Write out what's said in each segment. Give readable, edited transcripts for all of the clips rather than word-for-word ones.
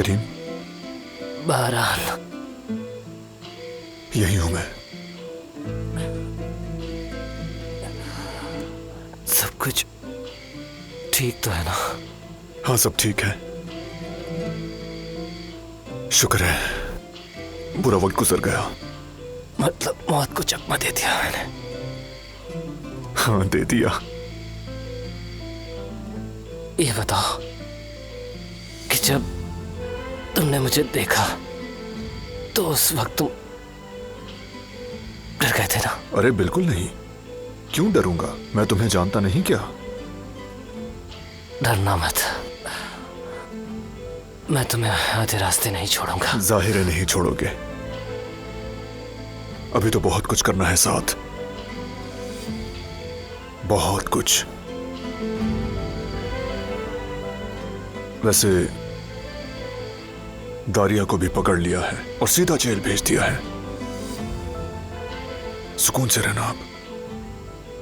करीम, बहरहाल यही हूं मैं। सब कुछ ठीक तो है ना? हाँ, सब ठीक है, शुक्र है। पूरा वक्त गुजर गया। मतलब मौत को चकमा दे दिया मैंने। हाँ, दे दिया। ये बताओ कि जब तुमने मुझे देखा तो उस वक्त तुम डर गए थे ना? अरे बिल्कुल नहीं, क्यों डरूंगा? मैं तुम्हें जानता नहीं क्या? डरना मत, मैं तुम्हें आधे रास्ते नहीं छोड़ूंगा। जाहिर है नहीं छोड़ोगे। अभी तो बहुत कुछ करना है साथ, बहुत कुछ। वैसे दारिया को भी पकड़ लिया है और सीधा जेल भेज दिया है। सुकून से रहना आप।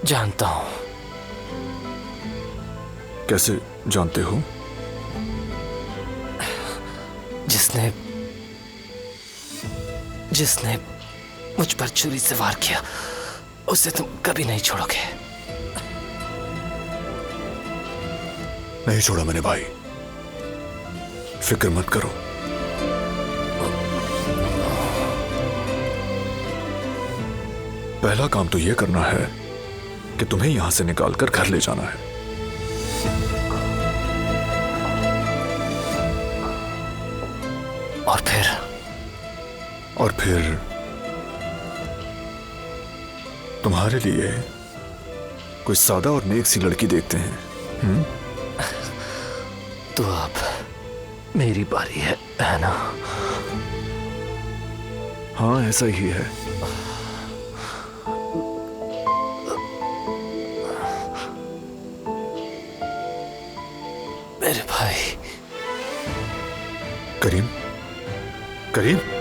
जानता हूं। कैसे जानते हो? जिसने जिसने मुझ पर छुरी से वार किया उसे तुम कभी नहीं छोड़ोगे। नहीं छोड़ा मैंने भाई, फिक्र मत करो। पहला काम तो यह करना है कि तुम्हें यहां से निकालकर घर ले जाना है। और फिर तुम्हारे लिए कोई सादा और नेक सी लड़की देखते हैं। तो अब मेरी बारी है ना? हाँ, ऐसा ही है। मेरे भाई। करीम, करीम।